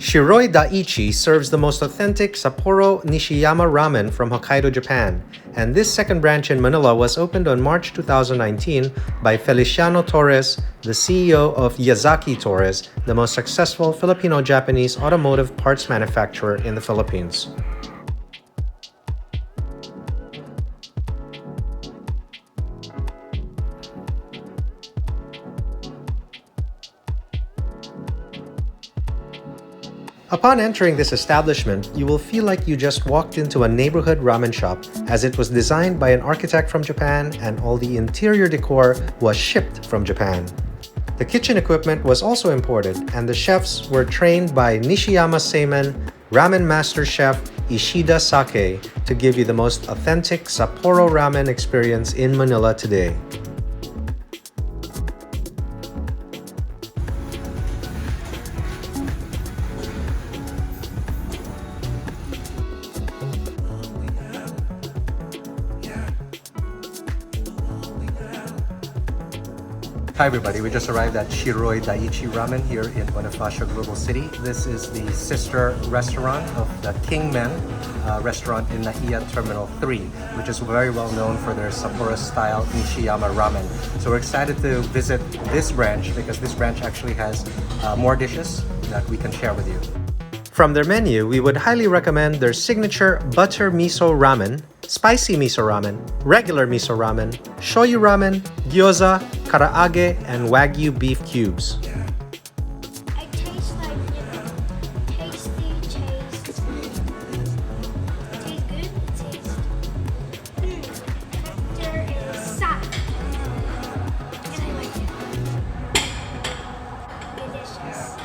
Shiroi Daichi serves the most authentic Sapporo Nishiyama Ramen from Hokkaido, Japan, and this second branch in Manila was opened on March 2019 by Feliciano Torres, the CEO of Yazaki Torres, the most successful Filipino-Japanese automotive parts manufacturer in the Philippines. Upon entering this establishment, you will feel like you just walked into a neighborhood ramen shop, as it was designed by an architect from Japan and all the interior decor was shipped from Japan. The kitchen equipment was also imported, and the chefs were trained by Nishiyama Seimen, Ramen Master Chef Ishida Sakae, to give you the most authentic Sapporo ramen experience in Manila today. Hi everybody, we just arrived at Shiroi Daichi Ramen here in Bonifacio Global City. This is the sister restaurant of the Kingmen restaurant in Naiya Terminal 3, which is very well known for their Sapporo-style Nishiyama Ramen. So we're excited to visit this branch because this branch actually has more dishes that we can share with you. From their menu, we would highly recommend their signature Butter Miso Ramen, Spicy Miso Ramen, Regular Miso Ramen, Shoyu Ramen, Gyoza, Karaage, and Wagyu beef cubes. It tastes like, tasty taste. Tastes good. Texture is soft. And I like it. Delicious.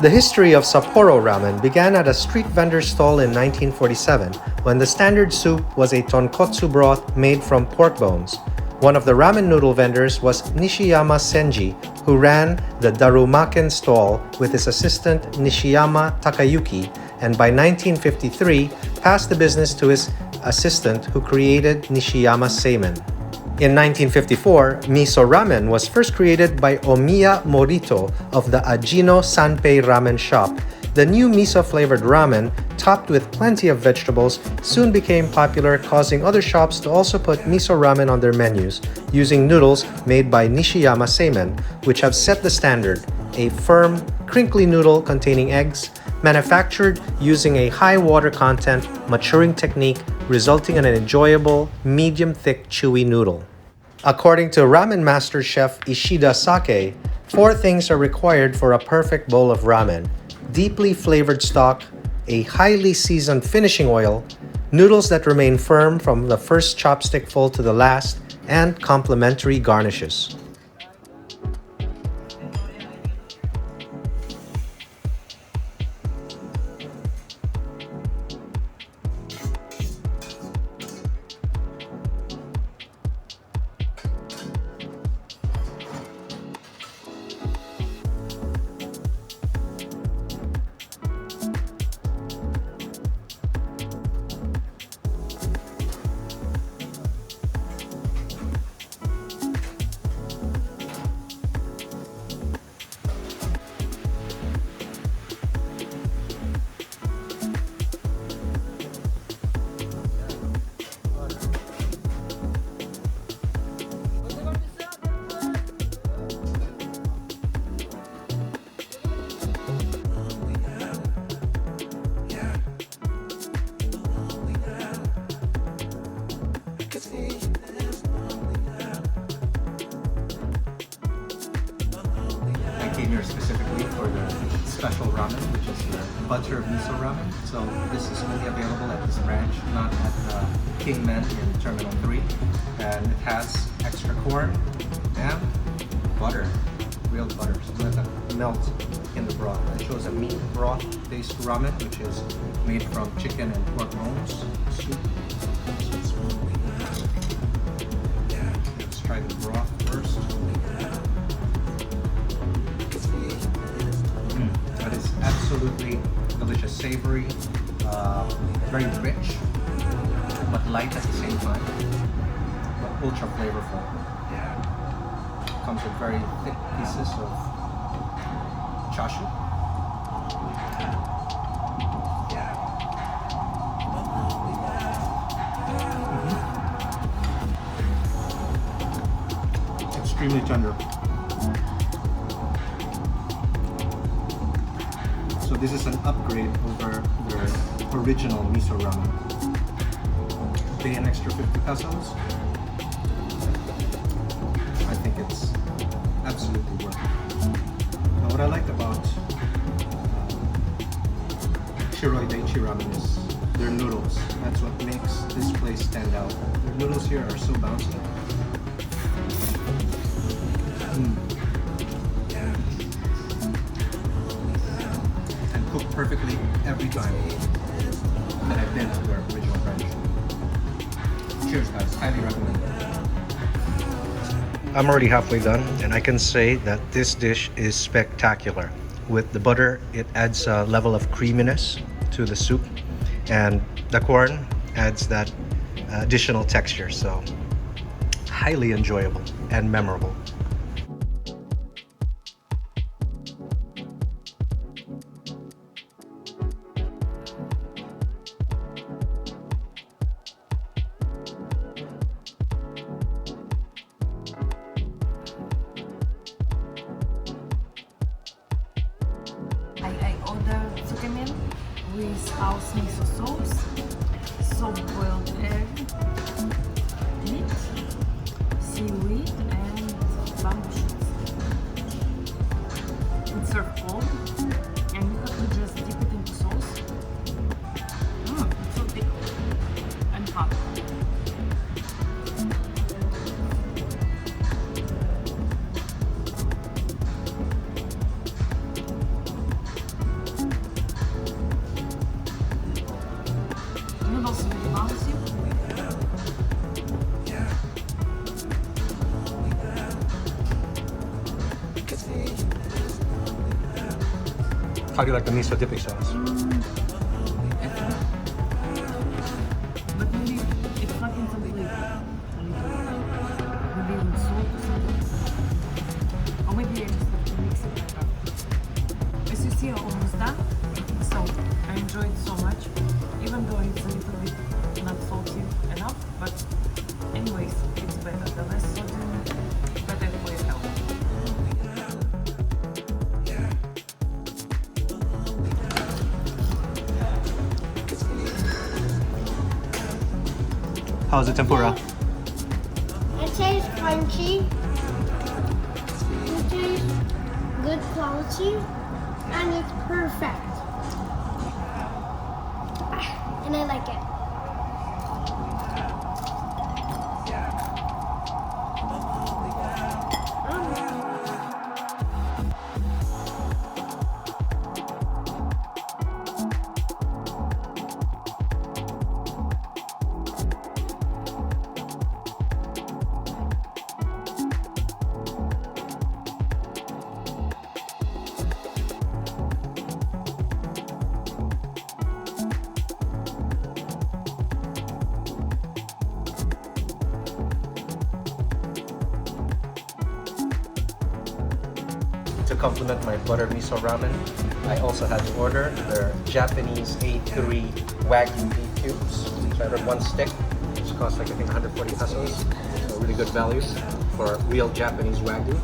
The history of Sapporo Ramen began at a street vendor stall in 1947 when the standard soup was a tonkotsu broth made from pork bones. One of the ramen noodle vendors was Nishiyama Senji, who ran the Darumaken Stall with his assistant Nishiyama Takayuki, and by 1953 passed the business to his assistant who created Nishiyama Seimen. In 1954, Miso Ramen was first created by Omiya Morito of the Ajino Sanpei Ramen Shop. The new miso-flavored ramen, topped with plenty of vegetables, soon became popular, causing other shops to also put miso ramen on their menus, using noodles made by Nishiyama Seimen, which have set the standard: a firm, crinkly noodle containing eggs, manufactured using a high water content maturing technique, resulting in an enjoyable, medium-thick chewy noodle. According to Ramen Master Chef Ishida Sakae, 4 things are required for a perfect bowl of ramen: deeply flavored stock, a highly seasoned finishing oil, noodles that remain firm from the first chopstick full to the last, and complementary garnishes. I came here specifically for the special ramen, which is the Butter Miso Ramen. So this is only available at this branch, not at the Kingmen in Terminal 3. And it has extra corn and butter, real butter, so let that melt in the broth. It shows a meat broth-based ramen, which is made from chicken and pork bones soup. Let's try the broth first. That is absolutely delicious, savory, very rich. but light at the same time, but ultra flavorful. Comes with very thick pieces of chashu. Extremely tender. So this is an upgrade over their original miso ramen. Pay an extra 50 pesos. I think it's absolutely worth it. Now what I liked about Shiroi Daichi Ramen is their noodles. That's what makes this place stand out. Their noodles here are so bouncy. And cooked perfectly every time that I've been to their original branch. Cheers guys, highly recommend it. I'm already halfway done and I can say that this dish is spectacular. With the butter, it adds a level of creaminess to the soup, and the corn adds that additional texture, so highly enjoyable and memorable. I ordered tsukemen with house miso sauce, soft-boiled egg, meat, seaweed, and bamboo shoots. It's served cold, and you have to just dip it into sauce. It's so thick and hot. Noodles really bouncy. How do you like the miso dipping sauce? But maybe it's not incomplete. Maybe with salt or something. Or maybe I just have to mix it better. As you see, I'm almost done. So I enjoyed so much, even though it's a little bit not salty enough. But anyways, it's better. The less sodium, better for your health. How's the tempura? It tastes crunchy. It tastes good quality. And it's perfect. And I like it. To complement my butter miso ramen, I also had to order their Japanese A3 Wagyu beef cubes. So I ordered one stick, which costs like I think 140 pesos. So really good value for real Japanese Wagyu.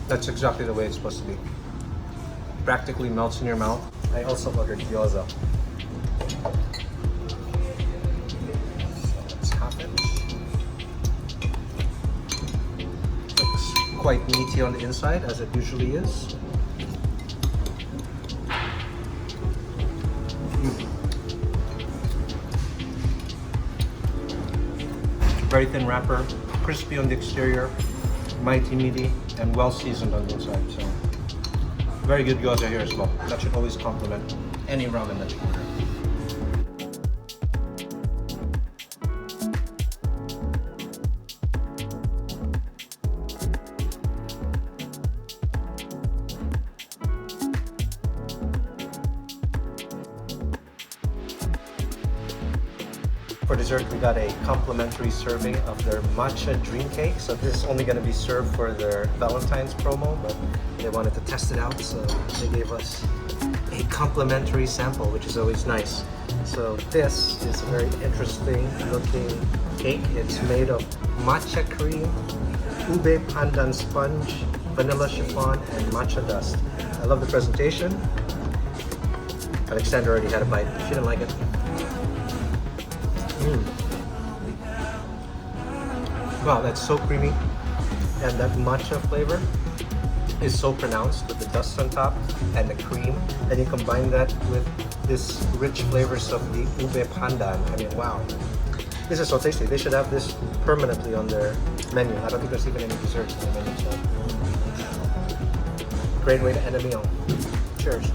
That's exactly the way it's supposed to be. Practically melts in your mouth. I also ordered gyoza. Quite meaty on the inside, as it usually is. Very thin wrapper, crispy on the exterior, mighty meaty, and well seasoned on the inside. So, very good gyoza here as well. That should always complement any ramen that you order. For dessert, we got a complimentary serving of their matcha dream cake. So this is only going to be served for their Valentine's promo, but they wanted to test it out, so they gave us a complimentary sample, which is always nice. So this is a very interesting looking cake. It's made of matcha cream, ube pandan sponge, vanilla chiffon, and matcha dust. I love the presentation. Alexander already had a bite. She didn't like it. Wow, that's so creamy, and that matcha flavor is so pronounced with the dust on top and the cream, and you combine that with this rich flavors of the ube pandan. I mean, wow, this is so tasty. They should have this permanently on their menu. I don't think there's even any desserts on the menu, so great way to end a meal. Cheers.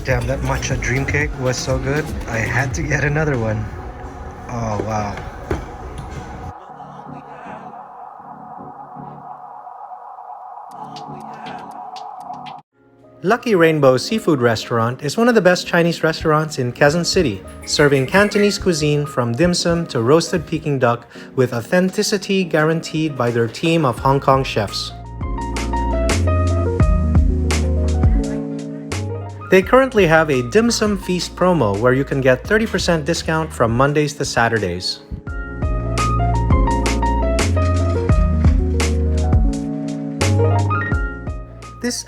Damn, that matcha dream cake was so good. I had to get another one. Oh, wow. Lucky Rainbow Seafood Restaurant is one of the best Chinese restaurants in Quezon City, serving Cantonese cuisine from dim sum to roasted Peking duck with authenticity guaranteed by their team of Hong Kong chefs. They currently have a dim sum feast promo where you can get 30% discount from Mondays to Saturdays. This